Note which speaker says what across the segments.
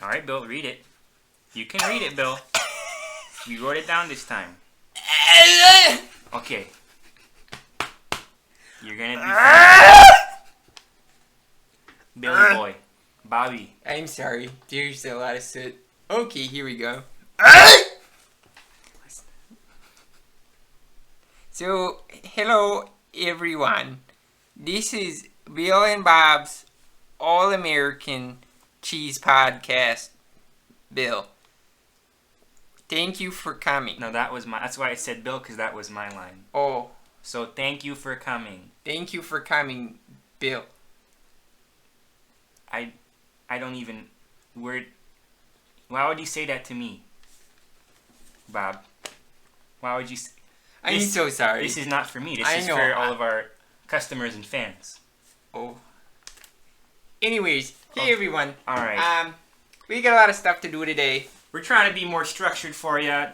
Speaker 1: All right, Bill, read it. You can read it, Bill. You wrote it down this time. Okay. You're gonna be fine. Billy boy. Bobby.
Speaker 2: I'm sorry. There's a lot of soot. Okay, here we go. So, hello everyone. This is Bill and Bob's All-American Cheese Podcast. Bill, thank you for coming.
Speaker 1: No, that's why I said Bill, because that was my line.
Speaker 2: Oh,
Speaker 1: So thank you for coming.
Speaker 2: thank you for coming, Bill.
Speaker 1: I don't even... Why would you say that to me? Bob. Why would you say...
Speaker 2: I'm so sorry.
Speaker 1: This is not for me. This
Speaker 2: I
Speaker 1: is
Speaker 2: know.
Speaker 1: for all of our customers and fans.
Speaker 2: Oh. Anyways, hey everyone.
Speaker 1: Alright.
Speaker 2: We got a lot of stuff to do today.
Speaker 1: We're trying to be more structured for you.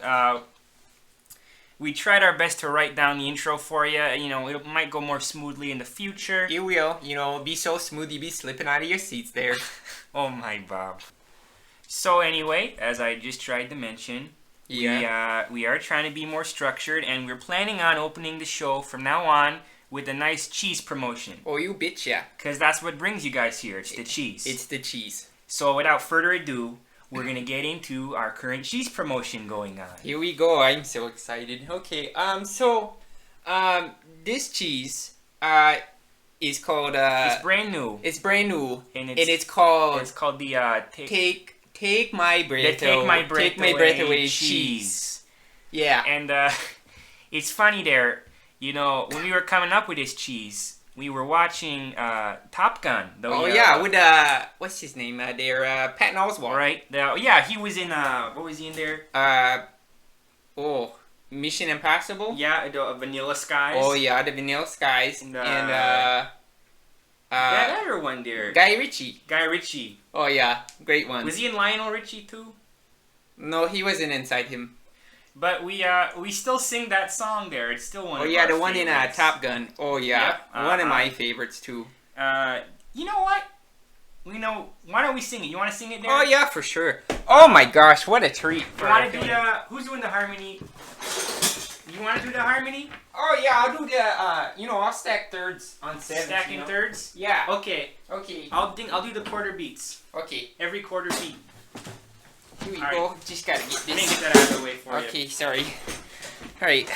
Speaker 1: We tried our best to write down the intro for you. You know, it might go more smoothly in the future.
Speaker 2: You will, be so smooth you be slipping out of your seats there.
Speaker 1: Oh my, Bob. So anyway, as I just tried to mention,
Speaker 2: Yeah.
Speaker 1: we are trying to be more structured, and we're planning on opening the show from now on with a nice cheese promotion.
Speaker 2: Oh, you bitch, yeah.
Speaker 1: Because that's what brings you guys here. It's the cheese.
Speaker 2: It's the cheese.
Speaker 1: So without further ado, we're going to get into our current cheese promotion going on.
Speaker 2: Here we go. I'm so excited. Okay. This cheese, is called,
Speaker 1: It's brand new.
Speaker 2: it's brand new.
Speaker 1: And
Speaker 2: And it's called
Speaker 1: It's called the
Speaker 2: Take My Breath
Speaker 1: Take My Breath Away
Speaker 2: cheese. Yeah.
Speaker 1: And it's funny there, you know, when we were coming up with this cheese, we were watching Top Gun.
Speaker 2: With what's his name there? Patton Oswalt.
Speaker 1: Right? He was in, what was he in there?
Speaker 2: Mission Impossible.
Speaker 1: Yeah, the Vanilla Skies.
Speaker 2: Oh yeah, the Vanilla Skies.
Speaker 1: And,
Speaker 2: that
Speaker 1: other one there.
Speaker 2: Guy Ritchie.
Speaker 1: Guy Ritchie.
Speaker 2: Oh yeah, great one.
Speaker 1: Was he in Lionel Richie too?
Speaker 2: No, he wasn't inside him.
Speaker 1: But we still sing that song there. It's still one of
Speaker 2: yeah,
Speaker 1: our
Speaker 2: the one in
Speaker 1: favorites.
Speaker 2: Top Gun. Oh yeah,
Speaker 1: Yep,
Speaker 2: one of my favorites too.
Speaker 1: You know what? Why don't we sing it? You want to sing it there?
Speaker 2: Oh yeah, for sure. Oh my gosh, what a treat!
Speaker 1: You want to do who's doing the harmony? You want to do the harmony?
Speaker 2: Oh yeah, I'll do the. I'll stack thirds on sevens.
Speaker 1: Stacking thirds?
Speaker 2: Yeah.
Speaker 1: Okay.
Speaker 2: Okay.
Speaker 1: I'll do the quarter beats.
Speaker 2: Okay.
Speaker 1: Every quarter beat.
Speaker 2: Here we
Speaker 1: All
Speaker 2: go.
Speaker 1: right.
Speaker 2: Just gotta get
Speaker 1: Let me
Speaker 2: this.
Speaker 1: get that out of the way for you.
Speaker 2: Okay, sorry. All right.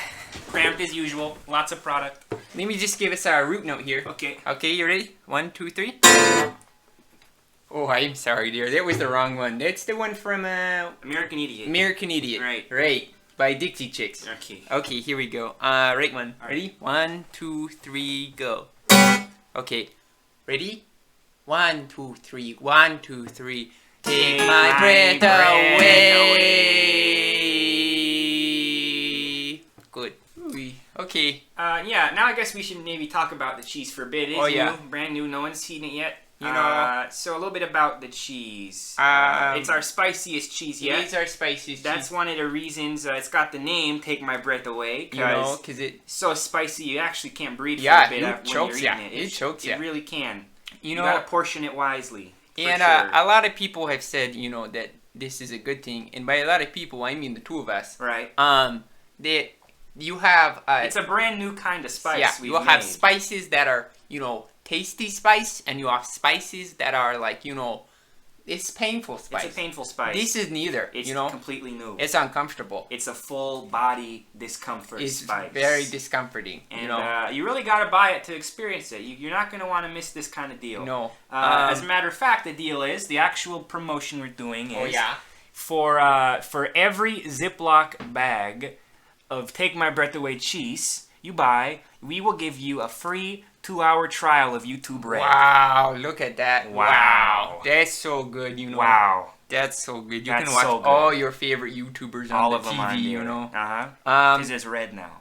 Speaker 1: Cramped as usual. Lots of product.
Speaker 2: Let me just give us a root note here.
Speaker 1: Okay.
Speaker 2: Okay, you ready? 1, 2, 3. Oh, I'm sorry, dear. That was the wrong one. That's the one from
Speaker 1: American Idiot.
Speaker 2: American Idiot.
Speaker 1: Right.
Speaker 2: Right. By Dixie Chicks.
Speaker 1: Okay.
Speaker 2: Okay, here we go. Right one.
Speaker 1: All right.
Speaker 2: Ready? 1, 2, 3, go. Okay. Ready? 1, 2, 3. 1, 2, 3. Take my breath away. Good. Okay.
Speaker 1: Now I guess we should maybe talk about the cheese forbid. It's
Speaker 2: yeah.
Speaker 1: new, brand new. No one's seen it yet.
Speaker 2: You know.
Speaker 1: So a little bit about the cheese. It's our spiciest cheese yet.
Speaker 2: It is our spiciest
Speaker 1: That's
Speaker 2: cheese.
Speaker 1: one of the reasons it's got the name "Take My Breath Away."
Speaker 2: Because it's
Speaker 1: so spicy you actually can't breathe
Speaker 2: Yeah,
Speaker 1: for a bit
Speaker 2: it
Speaker 1: when
Speaker 2: chokes
Speaker 1: you're
Speaker 2: ya.
Speaker 1: eating
Speaker 2: It chokes ya.
Speaker 1: It really can. You
Speaker 2: know,
Speaker 1: gotta portion it wisely. for
Speaker 2: and
Speaker 1: sure.
Speaker 2: a lot of people have said, that this is a good thing. And by a lot of people, I mean the two of us.
Speaker 1: Right.
Speaker 2: That you have
Speaker 1: It's a brand new kind of spice.
Speaker 2: yeah,
Speaker 1: we've
Speaker 2: you'll have
Speaker 1: made.
Speaker 2: spices that are, tasty spice, and you have spices that are like, it's painful spice.
Speaker 1: It's a painful spice.
Speaker 2: This is neither,
Speaker 1: It's completely new.
Speaker 2: It's uncomfortable.
Speaker 1: It's a full body discomfort
Speaker 2: It's
Speaker 1: spice.
Speaker 2: very discomforting,
Speaker 1: And you really gotta buy it to experience it. You're not gonna want to miss this kind of deal.
Speaker 2: No.
Speaker 1: As a matter of fact, the deal is the actual promotion we're doing is
Speaker 2: Oh yeah.
Speaker 1: for every Ziploc bag of Take My Breath Away cheese you buy, we will give you a free 2-hour trial of YouTube Red.
Speaker 2: Wow, look at that.
Speaker 1: Wow.
Speaker 2: That's so good,
Speaker 1: Wow.
Speaker 2: That's so good. You
Speaker 1: That's
Speaker 2: can watch
Speaker 1: so good.
Speaker 2: all your favorite YouTubers on
Speaker 1: All
Speaker 2: the
Speaker 1: of them
Speaker 2: TV,
Speaker 1: on there. Uh-huh.
Speaker 2: Um,
Speaker 1: Because it's red now.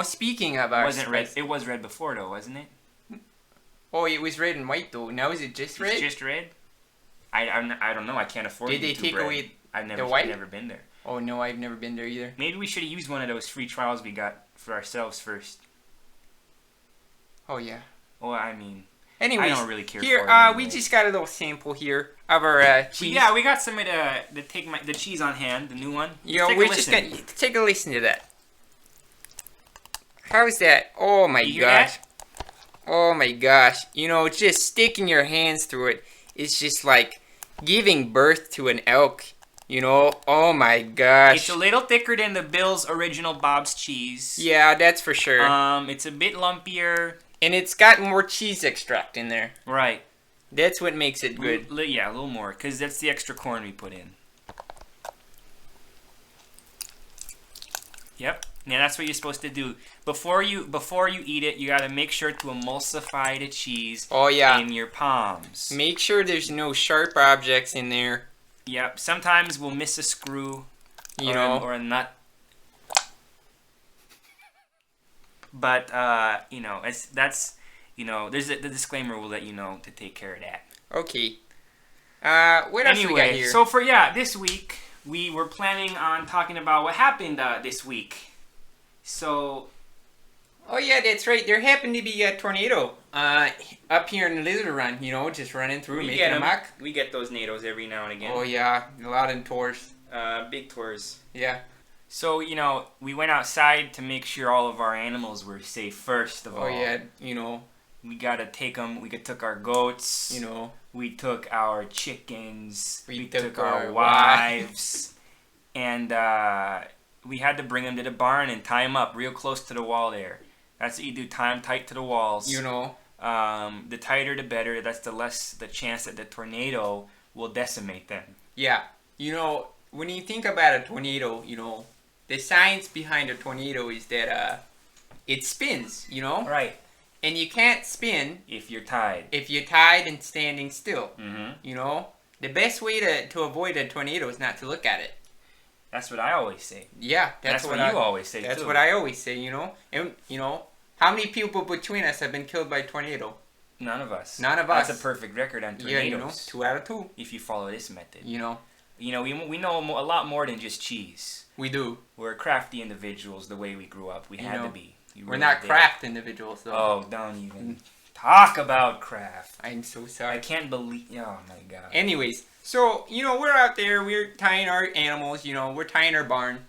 Speaker 2: Speaking of
Speaker 1: It
Speaker 2: our
Speaker 1: wasn't red.
Speaker 2: spice-
Speaker 1: It was red before though, wasn't it?
Speaker 2: Oh, it was red and white though. Now is it just red?
Speaker 1: It's just red? I don't know. I can't afford
Speaker 2: Did they
Speaker 1: YouTube
Speaker 2: take
Speaker 1: Red.
Speaker 2: away
Speaker 1: I've
Speaker 2: the white?
Speaker 1: never been there.
Speaker 2: Oh no, I've never been there either.
Speaker 1: Maybe we should have used one of those free trials we got for ourselves first.
Speaker 2: Oh yeah.
Speaker 1: Well, I mean,
Speaker 2: Anyways,
Speaker 1: I don't really care
Speaker 2: here,
Speaker 1: for it
Speaker 2: we
Speaker 1: anyway.
Speaker 2: just got a little sample here of our cheese.
Speaker 1: Yeah, we got some of the cheese on hand, the new one.
Speaker 2: You know,
Speaker 1: Take a
Speaker 2: we're just
Speaker 1: listen.
Speaker 2: gonna take a listen to that. How's that? Oh my
Speaker 1: You hear
Speaker 2: gosh.
Speaker 1: that?
Speaker 2: Oh my gosh. You know, just sticking your hands through it is just like giving birth to an elk. You know, oh my gosh.
Speaker 1: It's a little thicker than the Bill's original Bob's cheese.
Speaker 2: Yeah, that's for sure.
Speaker 1: It's a bit lumpier.
Speaker 2: And it's got more cheese extract in there.
Speaker 1: Right.
Speaker 2: That's what makes it good.
Speaker 1: Yeah, a little more, because that's the extra corn we put in. Yep. Yeah, that's what you're supposed to do. Before you eat it, you gotta make sure to emulsify the cheese
Speaker 2: Oh yeah.
Speaker 1: in your palms.
Speaker 2: Make sure there's no sharp objects in there.
Speaker 1: Yep. Sometimes we'll miss a screw,
Speaker 2: You know.
Speaker 1: or a nut. But you know, there's the disclaimer. We'll let you know to take care of that.
Speaker 2: Okay. What else we got
Speaker 1: Anyway,
Speaker 2: here?
Speaker 1: so for this week we were planning on talking about what happened this week. So
Speaker 2: Oh yeah, that's right. There happened to be a tornado up here in the Lizard Run. You know, just running through, making a muck.
Speaker 1: We get those NATOs every now and again.
Speaker 2: Oh yeah, a lot of tours.
Speaker 1: Big tours.
Speaker 2: Yeah.
Speaker 1: So you know, we went outside to make sure all of our animals were safe. First of all,
Speaker 2: Oh yeah, you know.
Speaker 1: we gotta take them. We took our goats.
Speaker 2: You know.
Speaker 1: We took our chickens.
Speaker 2: We
Speaker 1: We
Speaker 2: took
Speaker 1: took
Speaker 2: our
Speaker 1: our wives. And we had to bring them to the barn and tie them up real close to the wall there. That's what you do, tie them tight to the walls.
Speaker 2: You know.
Speaker 1: The tighter the better. That's the less the chance that the tornado will decimate them.
Speaker 2: Yeah. You know, when you think about a tornado, you know, the science behind a tornado is that it spins, you know?
Speaker 1: Right.
Speaker 2: And you can't spin
Speaker 1: If you're tied.
Speaker 2: if you're tied and standing still,
Speaker 1: Mm-hmm.
Speaker 2: you know? The best way to avoid a tornado is not to look at it.
Speaker 1: That's what I always say.
Speaker 2: Yeah,
Speaker 1: That's what
Speaker 2: I,
Speaker 1: you always say
Speaker 2: That's
Speaker 1: too.
Speaker 2: what I always say, you know? And, you know, how many people between us have been killed by a tornado?
Speaker 1: None of us.
Speaker 2: None of
Speaker 1: That's
Speaker 2: us.
Speaker 1: a perfect record on tornadoes.
Speaker 2: Yeah, you know, 2 out of 2,
Speaker 1: If you follow this method.
Speaker 2: you know?
Speaker 1: You know, we know a lot more than just cheese.
Speaker 2: We do.
Speaker 1: We're crafty individuals the way we grew up. We
Speaker 2: You
Speaker 1: had
Speaker 2: know,
Speaker 1: to be. You
Speaker 2: We're
Speaker 1: really
Speaker 2: not
Speaker 1: did.
Speaker 2: craft individuals, though.
Speaker 1: Oh, don't even talk about craft.
Speaker 2: I'm so
Speaker 1: I
Speaker 2: sorry.
Speaker 1: can't believe. Oh my god.
Speaker 2: Anyways, so, you know, we're out there, we're tying our animals, you know, we're tying our barn.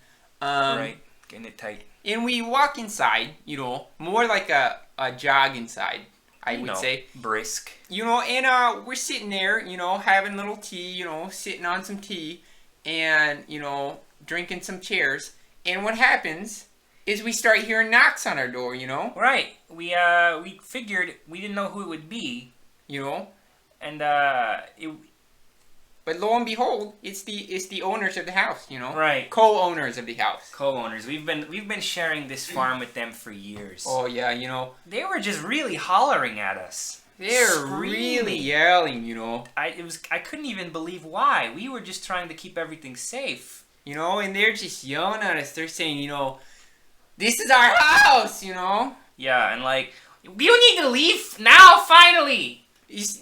Speaker 1: Right. Getting it tight.
Speaker 2: And we walk inside, you know, more like a jog inside, I
Speaker 1: You
Speaker 2: would
Speaker 1: know,
Speaker 2: say.
Speaker 1: brisk.
Speaker 2: You know, and we're sitting there, you know, having a little tea, you know, sitting on some tea and, you know, drinking some chairs. And what happens is we start hearing knocks on our door, you know?
Speaker 1: Right. We figured we didn't know who it would be,
Speaker 2: You know?
Speaker 1: and
Speaker 2: But lo and behold, it's the owners of the house, you know?
Speaker 1: right.
Speaker 2: Co-owners of the house.
Speaker 1: Co-owners. We've been sharing this farm with them for years.
Speaker 2: Oh yeah, you know,
Speaker 1: They were just really hollering at us.
Speaker 2: they're really yelling, you know?
Speaker 1: I couldn't even believe why. We were just trying to keep everything safe.
Speaker 2: You know, and they're just yelling at us. They're saying, you know, this is our house, you know?
Speaker 1: Yeah, and like, you need to leave now, finally.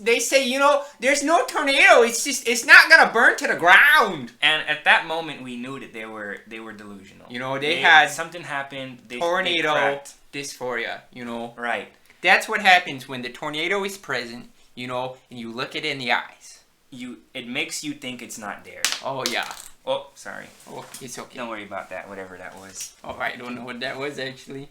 Speaker 2: They say, you know, there's no tornado. It's not gonna burn to the ground.
Speaker 1: And at that moment, we knew that they were delusional.
Speaker 2: You know, they had
Speaker 1: something happened. They
Speaker 2: tornado
Speaker 1: cracked.
Speaker 2: dysphoria, you know?
Speaker 1: Right.
Speaker 2: That's what happens when the tornado is present, you know, and you look it in the eyes.
Speaker 1: It makes you think it's not there.
Speaker 2: Oh, yeah.
Speaker 1: Oh, sorry.
Speaker 2: Oh, it's okay.
Speaker 1: Don't worry about that. Whatever that was.
Speaker 2: Oh, I don't know what that was, actually.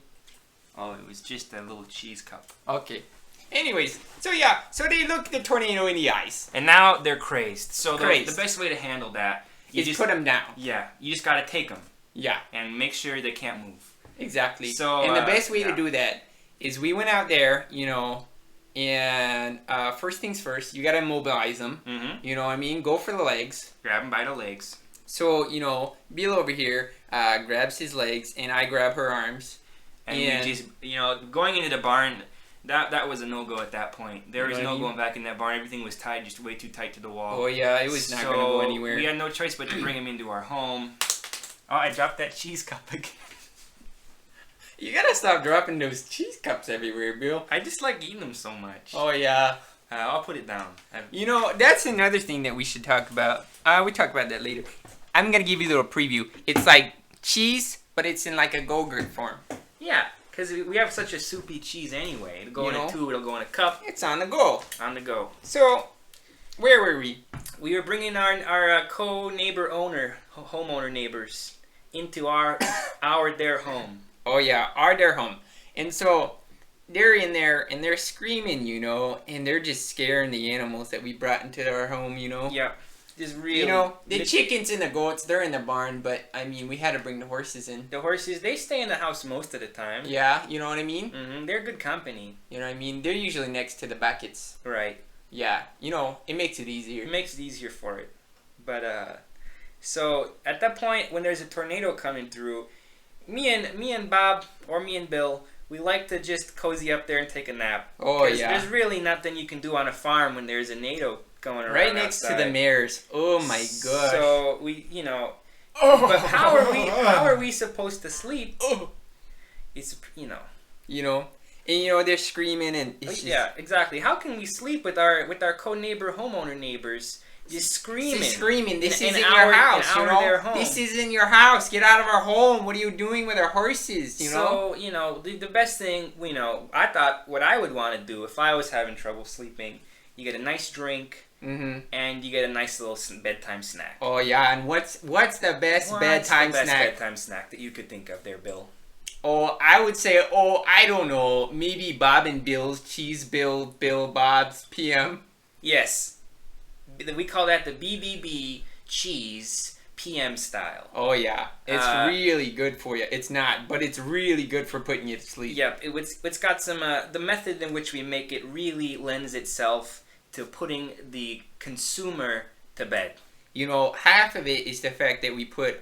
Speaker 1: Oh, it was just a little cheese cup.
Speaker 2: Okay. Anyways, so yeah, so they look the tornado in the eyes.
Speaker 1: And now they're crazed. So
Speaker 2: Crazed.
Speaker 1: the best way to handle that
Speaker 2: You just put them down.
Speaker 1: Yeah, you just gotta take them
Speaker 2: Yeah,
Speaker 1: and make sure they can't move.
Speaker 2: exactly.
Speaker 1: So,
Speaker 2: and the best way
Speaker 1: yeah.
Speaker 2: to do that is we went out there, you know, and first things first, you gotta immobilize them.
Speaker 1: Mm-hmm.
Speaker 2: You know what I mean? Go for the legs.
Speaker 1: Grab them by the legs.
Speaker 2: So, you know, Bill over here grabs his legs, and I grab her arms.
Speaker 1: And
Speaker 2: And-
Speaker 1: we just, you know, going into the barn, that was a no-go at that point. There
Speaker 2: You
Speaker 1: was
Speaker 2: know what
Speaker 1: no
Speaker 2: I mean?
Speaker 1: going back in that barn. Everything was tied just way too tight to the wall.
Speaker 2: Oh, yeah, it was not gonna go anywhere.
Speaker 1: We had no choice but to bring him into our home. Oh, I dropped that cheese cup again.
Speaker 2: You gotta stop dropping those cheese cups everywhere, Bill.
Speaker 1: I just like eating them so much.
Speaker 2: Oh, yeah.
Speaker 1: I'll put it down.
Speaker 2: You know, that's another thing that we should talk about. We talk about that later. I'm gonna give you a little preview. It's like cheese, but it's in like a Go-Gurt form.
Speaker 1: Yeah, Because we have such a soupy cheese anyway. It'll go
Speaker 2: You
Speaker 1: in
Speaker 2: know?
Speaker 1: a tube, it'll go in a cup,
Speaker 2: It's on the go.
Speaker 1: on the go.
Speaker 2: So, where were we?
Speaker 1: We were bringing our co-neighbor homeowner neighbors into their home.
Speaker 2: Oh yeah, their home. And so they're in there and they're screaming, you know, and they're just scaring the animals that we brought into our home, you know.
Speaker 1: Yeah, just really.
Speaker 2: You know, the chickens and the goats, they're in the barn, but I mean, we had to bring the horses in.
Speaker 1: The horses, they stay in the house most of the time.
Speaker 2: Yeah, you know what I mean?
Speaker 1: They're good company.
Speaker 2: You know what I mean? They're usually next to the buckets.
Speaker 1: Right.
Speaker 2: Yeah, you know, it makes it easier.
Speaker 1: It makes it easier for it. But so at that point when there's a tornado coming through, me and Bob or me and Bill, we like to just cozy up there and take a nap.
Speaker 2: Oh
Speaker 1: 'Cause
Speaker 2: yeah.
Speaker 1: there's really nothing you can do on a farm when there's a tornado going around.
Speaker 2: Right next to the
Speaker 1: outside.
Speaker 2: mares. Oh my gosh.
Speaker 1: So we, you know,
Speaker 2: Oh.
Speaker 1: but how are we supposed to sleep?
Speaker 2: Oh.
Speaker 1: It's, you know.
Speaker 2: You know, and you know they're screaming and it's just,
Speaker 1: Yeah, exactly. How can we sleep with our co-neighbor homeowner neighbors just screaming?
Speaker 2: Just screaming. This
Speaker 1: In
Speaker 2: isn't
Speaker 1: our-
Speaker 2: your house,
Speaker 1: in
Speaker 2: you
Speaker 1: our- their
Speaker 2: know.
Speaker 1: home.
Speaker 2: This isn't your house. Get out of our home. What are you doing with our horses? You know.
Speaker 1: So, you know, the best thing, you know, I thought what I would want to do if I was having trouble sleeping, you get a nice drink
Speaker 2: Mm-hmm.
Speaker 1: and you get a nice little bedtime snack.
Speaker 2: Oh yeah, and what's the best
Speaker 1: What's
Speaker 2: bedtime
Speaker 1: the best
Speaker 2: snack?
Speaker 1: bedtime snack that you could think of there, Bill?
Speaker 2: Oh, I would say, I don't know, maybe Bob and Bill's Cheese Bill Bob's PM.
Speaker 1: Yes. We call that the BBB cheese PM style.
Speaker 2: Oh yeah, it's
Speaker 1: Uh,
Speaker 2: really good for you. It's not, but it's really good for putting you to sleep.
Speaker 1: Yep, it's got some, the method in which we make it really lends itself to putting the consumer to bed.
Speaker 2: You know, half of it is the fact that we put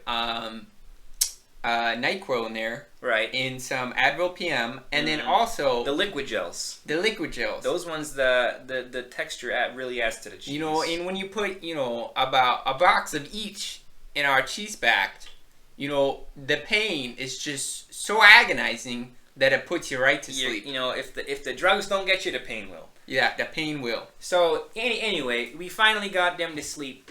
Speaker 2: NyQuil in there,
Speaker 1: Right.
Speaker 2: in some Advil PM, and then
Speaker 1: Mhm.
Speaker 2: also
Speaker 1: The liquid gels.
Speaker 2: the liquid gels.
Speaker 1: Those ones, the texture really adds to the cheese.
Speaker 2: You know, and when you put, you know, about a box of each in our cheese backed, you know, the pain is just so agonizing that it puts you right to sleep.
Speaker 1: You know, if the drugs don't get you, the pain will.
Speaker 2: Yeah, the pain will.
Speaker 1: So anyway, we finally got them to sleep,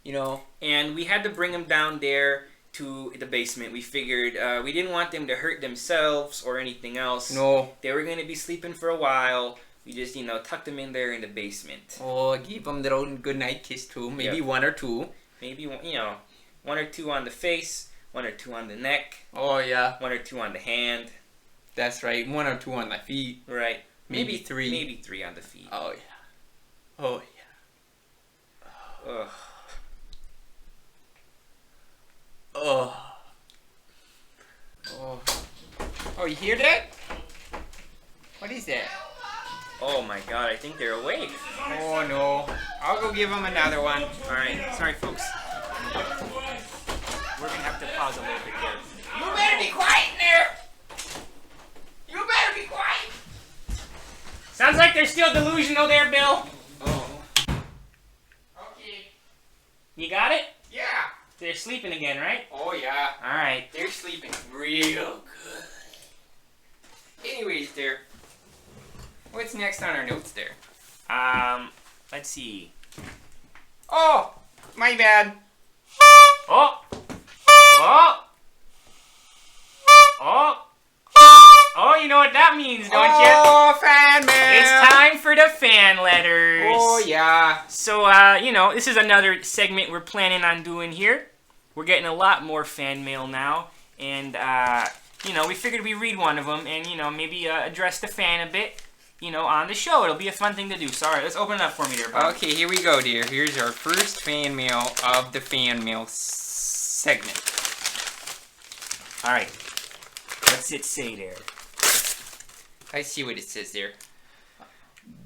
Speaker 2: You know,
Speaker 1: and we had to bring them down there to the basement. We figured we didn't want them to hurt themselves or anything else.
Speaker 2: no.
Speaker 1: They were going to be sleeping for a while. We just, you know, tucked them in there in the basement.
Speaker 2: Oh, give them their own good night kiss too. Maybe
Speaker 1: Yep.
Speaker 2: one or two.
Speaker 1: Maybe, you know, 1 or 2 on the face, 1 or 2 on the neck,
Speaker 2: Oh yeah,
Speaker 1: 1 or 2 on the hand.
Speaker 2: that's right. One or two on the feet.
Speaker 1: Right.
Speaker 2: Maybe three.
Speaker 1: Maybe 3 on the feet.
Speaker 2: Oh yeah. Oh yeah.
Speaker 1: Ugh.
Speaker 2: Oh. Oh. Oh, you hear that? What is that?
Speaker 1: Oh my god, I think they're awake.
Speaker 2: Oh no. I'll go give them another one.
Speaker 1: Alright, sorry folks. We're gonna have to pause a little bit there.
Speaker 2: You better be quiet in there. You better be quiet.
Speaker 1: Sounds like they're still delusional there, Bill.
Speaker 2: Oh. Okay.
Speaker 1: You got it?
Speaker 2: Yeah.
Speaker 1: They're sleeping again, right?
Speaker 2: Oh yeah.
Speaker 1: Alright.
Speaker 2: They're sleeping real good. Anyways, there. What's next on our notes there?
Speaker 1: Let's see.
Speaker 2: Oh, my bad.
Speaker 1: Oh! Oh! Oh! Oh, you know what that means, don't you?
Speaker 2: Oh, fan mail.
Speaker 1: It's time for the fan letters.
Speaker 2: Oh yeah.
Speaker 1: So, you know, this is another segment we're planning on doing here. We're getting a lot more fan mail now. And, you know, we figured we'd read one of them and, you know, maybe address the fan a bit, you know, on the show. It'll be a fun thing to do. So, all right, let's open it up for me there, Bob.
Speaker 2: Okay, here we go, dear. Here's our first fan mail of the fan mail segment.
Speaker 1: All right. What's it say there?
Speaker 2: Let's see what it says there.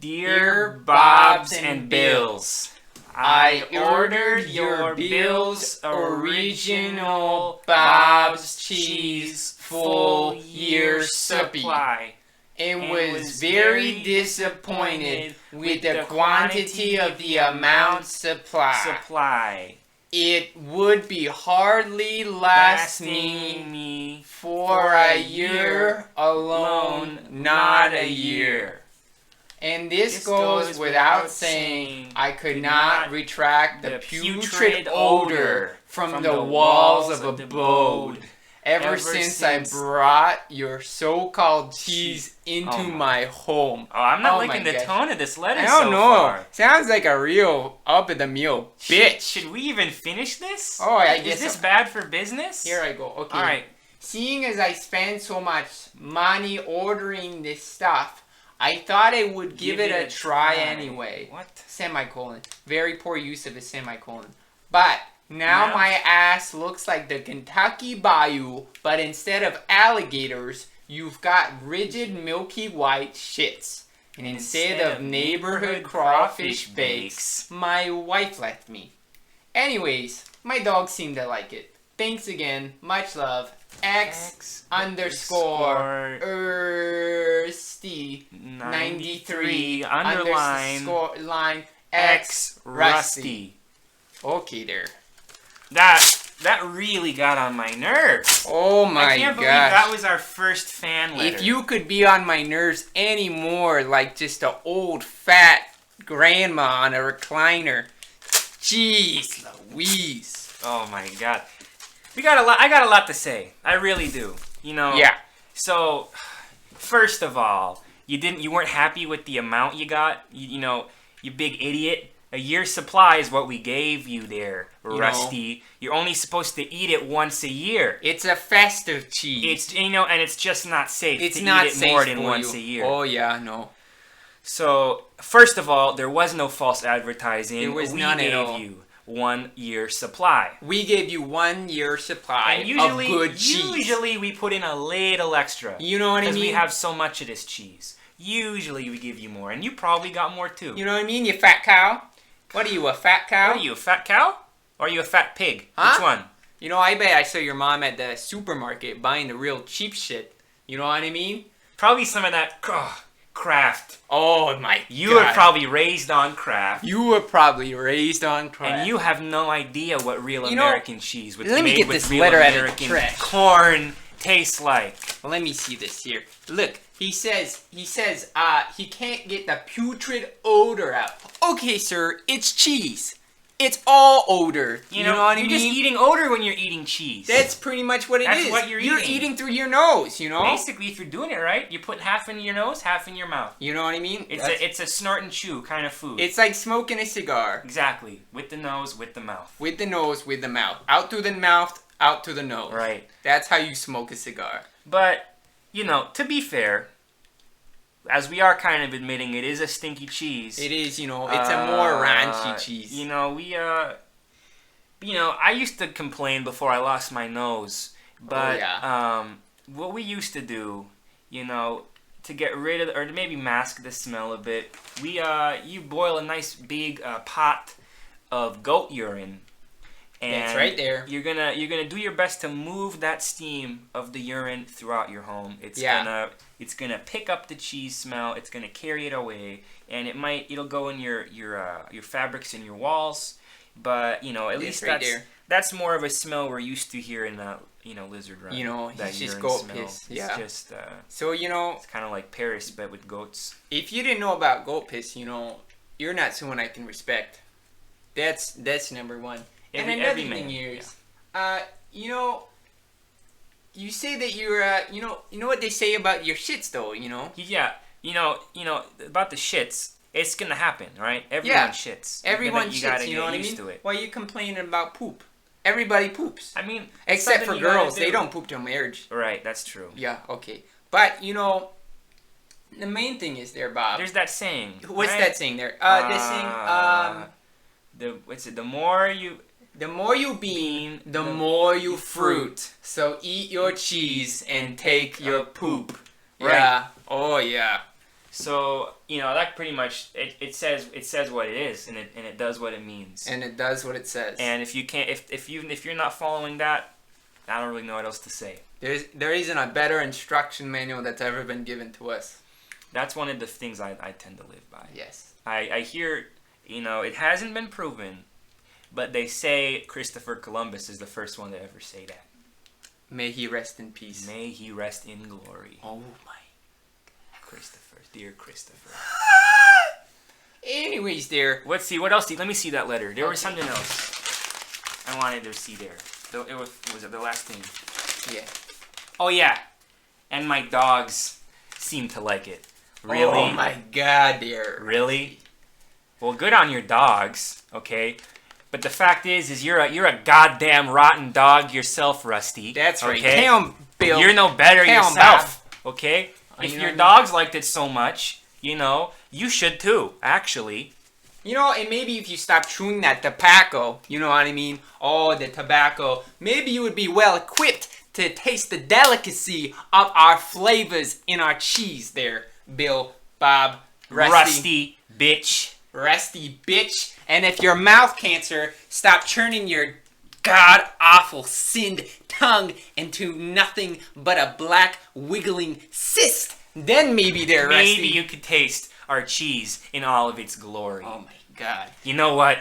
Speaker 1: Dear Bobs and Bills, I ordered your Bill's original Bob's cheese full year supply
Speaker 2: and was very disappointed with the quantity of the amount supplied. It would be hardly lasting
Speaker 1: me
Speaker 2: for a year alone, not a year. And this goes without saying, I could not retract the putrid odor from the walls of a abode, ever since I brought your so-called cheese into my home.
Speaker 1: Oh, I'm not
Speaker 2: Oh
Speaker 1: liking
Speaker 2: my
Speaker 1: the
Speaker 2: gosh.
Speaker 1: tone of this letter
Speaker 2: I don't
Speaker 1: so
Speaker 2: know.
Speaker 1: far.
Speaker 2: Sounds like a real up-at-the-meal bitch.
Speaker 1: Should we even finish this?
Speaker 2: Oh, I guess
Speaker 1: Is this
Speaker 2: so.
Speaker 1: bad for business?
Speaker 2: Here I go. Okay.
Speaker 1: All right.
Speaker 2: Seeing as I spend so much money ordering this stuff, I thought I would give it a try anyway.
Speaker 1: What?
Speaker 2: Semicolon. Very poor use of a semicolon. But now my ass looks like the Kentucky Bayou, but instead of alligators, you've got rigid milky white shits. And instead of neighborhood crawfish bakes, my wife left me. Anyways, my dog seemed to like it. Thanks again. Much love. X underscore Ersty 93 underline X Rusty. Okay there.
Speaker 1: That really got on my nerves.
Speaker 2: Oh my gosh.
Speaker 1: I can't believe that was our first fan letter.
Speaker 2: If you could be on my nerves anymore, like just an old fat grandma on a recliner. Jeez Louise.
Speaker 1: Oh my god. I got a lot to say. I really do. You know.
Speaker 2: Yeah.
Speaker 1: So, first of all, you weren't happy with the amount you got. You know, you big idiot. A year's supply is what we gave you there, Rusty. You're only supposed to eat it once a year.
Speaker 2: It's a festive cheese.
Speaker 1: It's and it's just not safe
Speaker 2: it's
Speaker 1: to
Speaker 2: not
Speaker 1: eat it
Speaker 2: safe
Speaker 1: more than
Speaker 2: for
Speaker 1: once
Speaker 2: you.
Speaker 1: a year.
Speaker 2: Oh yeah, no.
Speaker 1: So, first of all, there was no false advertising.
Speaker 2: There was
Speaker 1: we
Speaker 2: none
Speaker 1: gave
Speaker 2: at all.
Speaker 1: you 1 year supply.
Speaker 2: We gave you 1 year supply
Speaker 1: And usually,
Speaker 2: of good cheese.
Speaker 1: usually we put in a little extra.
Speaker 2: You know what I mean?
Speaker 1: Because we have so much of this cheese. Usually we give you more, and you probably got more too.
Speaker 2: You know what I mean, you fat cow? What are you, a fat cow?
Speaker 1: What are you, a fat cow? Or are you a fat pig?
Speaker 2: Huh?
Speaker 1: Which one?
Speaker 2: You know, I bet I saw your mom at the supermarket buying the real cheap shit. You know what I mean?
Speaker 1: Probably some of that Kraft.
Speaker 2: Oh my
Speaker 1: You
Speaker 2: God.
Speaker 1: were probably raised on Kraft.
Speaker 2: You were probably raised on Kraft.
Speaker 1: And you have no idea what real
Speaker 2: You know,
Speaker 1: American cheese with
Speaker 2: let me
Speaker 1: made
Speaker 2: get
Speaker 1: with
Speaker 2: this
Speaker 1: real
Speaker 2: letter out of the
Speaker 1: American
Speaker 2: trash.
Speaker 1: corn tastes like.
Speaker 2: Well, let me see this here. Look, he says, he can't get the putrid odor out. Okay, sir, it's cheese. It's all odor. You know what I
Speaker 1: you're
Speaker 2: mean?
Speaker 1: just eating odor when you're eating cheese.
Speaker 2: That's pretty much what it is.
Speaker 1: That's what you're
Speaker 2: You're
Speaker 1: eating.
Speaker 2: eating through your nose, you know?
Speaker 1: Basically, if you're doing it right, you put half in your nose, half in your mouth.
Speaker 2: You know what I mean?
Speaker 1: It's a snort and chew kind of food.
Speaker 2: It's like smoking a cigar.
Speaker 1: Exactly. With the nose, with the mouth.
Speaker 2: With the nose, with the mouth. Out through the mouth, out to the nose.
Speaker 1: Right.
Speaker 2: That's how you smoke a cigar.
Speaker 1: But, to be fair, as we are kind of admitting, it is a stinky cheese.
Speaker 2: It is, it's a more ranchy cheese.
Speaker 1: I used to complain before I lost my nose. But what we used to do, to get rid of, or to maybe mask the smell a bit, you boil a nice big pot of goat urine. And
Speaker 2: that's right there.
Speaker 1: You're gonna do your best to move that steam of the urine throughout your home. It's gonna pick up the cheese smell. It's gonna carry it away, and it'll go in your fabrics and your walls. But at least that's more of a smell we're used to here in the Lizard Run. That
Speaker 2: it's just
Speaker 1: urine
Speaker 2: goat
Speaker 1: smell.
Speaker 2: piss.
Speaker 1: It's just
Speaker 2: so
Speaker 1: it's kind of like Paris but with goats.
Speaker 2: If you didn't know about goat piss, you're not someone I can respect. That's number one. And another thing is, you say that you're, you know what they say about your shits though,
Speaker 1: Yeah, about the shits. It's gonna happen, right? Everyone shits.
Speaker 2: Everyone
Speaker 1: you
Speaker 2: shits.
Speaker 1: gotta
Speaker 2: You know
Speaker 1: get
Speaker 2: what I
Speaker 1: used
Speaker 2: mean?
Speaker 1: to it.
Speaker 2: Why are you complaining about poop? Everybody poops.
Speaker 1: I mean,
Speaker 2: except for
Speaker 1: something you gotta
Speaker 2: girls,
Speaker 1: do.
Speaker 2: they don't poop till marriage.
Speaker 1: Right, that's true.
Speaker 2: Yeah, okay, but the main thing is there, Bob.
Speaker 1: There's that saying.
Speaker 2: What's
Speaker 1: right?
Speaker 2: that saying there? The saying. The more you bean, the more you fruit. So eat your cheese and take your poop.
Speaker 1: Right.
Speaker 2: Yeah. Oh yeah.
Speaker 1: So that pretty much it says what it is and it does what it means.
Speaker 2: And it does what it says.
Speaker 1: And if you can't if you're not following that, I don't really know what else to say.
Speaker 2: There isn't a better instruction manual that's ever been given to us.
Speaker 1: That's one of the things I tend to live by.
Speaker 2: Yes.
Speaker 1: I hear it hasn't been proven. But they say Christopher Columbus is the first one to ever say that.
Speaker 2: May he rest in peace.
Speaker 1: May he rest in glory.
Speaker 2: Oh my.
Speaker 1: Christopher, dear Christopher.
Speaker 2: Anyways, there.
Speaker 1: Let's see, what else? Let me see that letter. There was something else I wanted to see there. It was the last thing.
Speaker 2: Yeah.
Speaker 1: Oh yeah, and my dogs seem to like it. Really?
Speaker 2: Oh my God, dear.
Speaker 1: Really? Well, good on your dogs, okay? But the fact is you're a goddamn rotten dog yourself, Rusty.
Speaker 2: That's right.
Speaker 1: Okay?
Speaker 2: Tell him, Bill.
Speaker 1: You're no better
Speaker 2: Tell 'em,
Speaker 1: yourself, okay? If
Speaker 2: You know
Speaker 1: your
Speaker 2: what I mean?
Speaker 1: dogs liked it so much, you should too, actually.
Speaker 2: And maybe if you stop chewing that tobacco, you know what I mean? Oh, the tobacco. Maybe you would be well equipped to taste the delicacy of our flavors in our cheese there, Bill, Bob,
Speaker 1: Rusty, bitch.
Speaker 2: Rusty bitch. And if your mouth cancer, stop churning your god-awful sinned tongue into nothing but a black wiggling cyst. Then maybe there, Rusty.
Speaker 1: Maybe you could taste our cheese in all of its glory.
Speaker 2: Oh my God.
Speaker 1: You know what?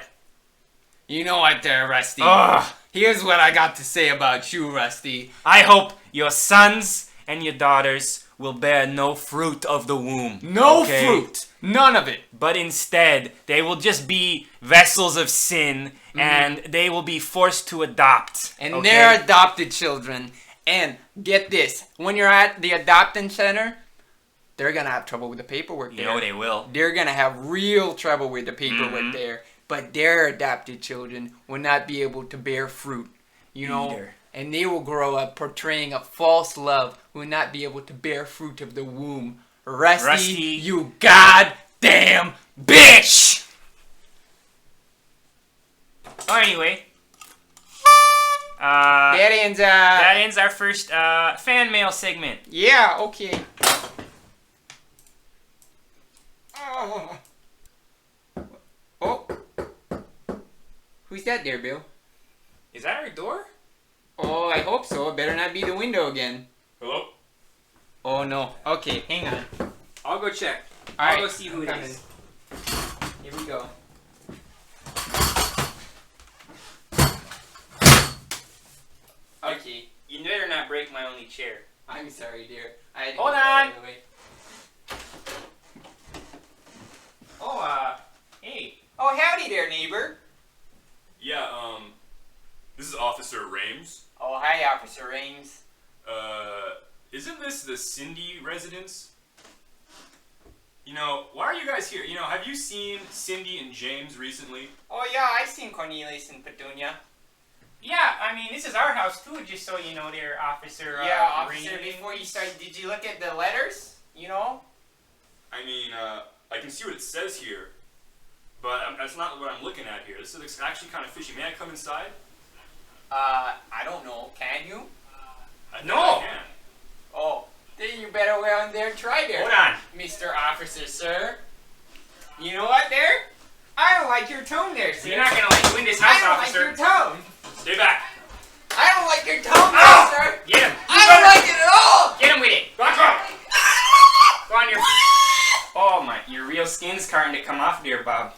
Speaker 2: You know what there, Rusty?
Speaker 1: Ugh.
Speaker 2: Here's what I got to say about you, Rusty.
Speaker 1: I hope your sons and your daughters will bear no fruit of the womb.
Speaker 2: No
Speaker 1: okay?
Speaker 2: fruit. None of it.
Speaker 1: But instead, they will just be vessels of sin, and they will be forced to adopt.
Speaker 2: And
Speaker 1: okay?
Speaker 2: they're adopted children. And get this, when you're at the adoption center, they're going to have trouble with the paperwork
Speaker 1: You
Speaker 2: there.
Speaker 1: know they will.
Speaker 2: They're going to have real trouble with the paperwork
Speaker 1: Mhm.
Speaker 2: there. But their adopted children will not be able to bear fruit.
Speaker 1: Either.
Speaker 2: And they will grow up portraying a false love, will not be able to bear fruit of the womb. Rusty, you goddamn bitch!
Speaker 1: Oh, anyway.
Speaker 2: That ends,
Speaker 1: That ends our first fan mail segment.
Speaker 2: yeah, okay. Oh. Oh. Who's that there, Bill?
Speaker 1: Is that our door?
Speaker 2: Oh, I hope so. It better not be the window again.
Speaker 1: Hello?
Speaker 2: Oh, no. Okay, hang on.
Speaker 1: I'll go check.
Speaker 2: All
Speaker 1: I'll
Speaker 2: right,
Speaker 1: go see who it
Speaker 2: I'm
Speaker 1: is.
Speaker 2: Here we go. Okay.
Speaker 1: You better not break my only chair.
Speaker 2: I'm sorry, dear. I had to
Speaker 1: Hold
Speaker 2: get that
Speaker 1: on.
Speaker 2: out of the way.
Speaker 1: Oh, hey.
Speaker 2: Oh, howdy there, neighbor.
Speaker 3: Yeah, this is Officer Rames.
Speaker 2: Oh, hi, Officer Ames.
Speaker 3: Isn't this the Cindy residence? Why are you guys here? Have you seen Cindy and James recently?
Speaker 2: Oh, yeah, I've seen Cornelius and Petunia.
Speaker 1: Yeah, I mean, this is our house too, just so you know there, Officer.
Speaker 2: Yeah, Officer,
Speaker 1: Raymond.
Speaker 2: before you start, did you look at the letters?
Speaker 3: I mean, I can see what it says here, but that's not what I'm looking at here. This looks actually kind of fishy. May I come inside?
Speaker 2: I don't know. Can you?
Speaker 3: I think
Speaker 1: No.
Speaker 3: I can.
Speaker 2: Oh, then you better go on there and try there.
Speaker 1: Hold on.
Speaker 2: Mr. Officer, sir. You know what, there? I don't like your tone there, sir.
Speaker 1: You're not gonna let you in this
Speaker 2: I
Speaker 1: house,
Speaker 2: don't
Speaker 1: officer.
Speaker 2: like your tone.
Speaker 3: Stay back.
Speaker 2: I don't like your tone there,
Speaker 1: Oh!
Speaker 2: sir.
Speaker 1: Get him.
Speaker 2: I don't like it at all.
Speaker 1: Get him with it. Go on, go on your. Oh my, your real skin's starting to come off there, Bob.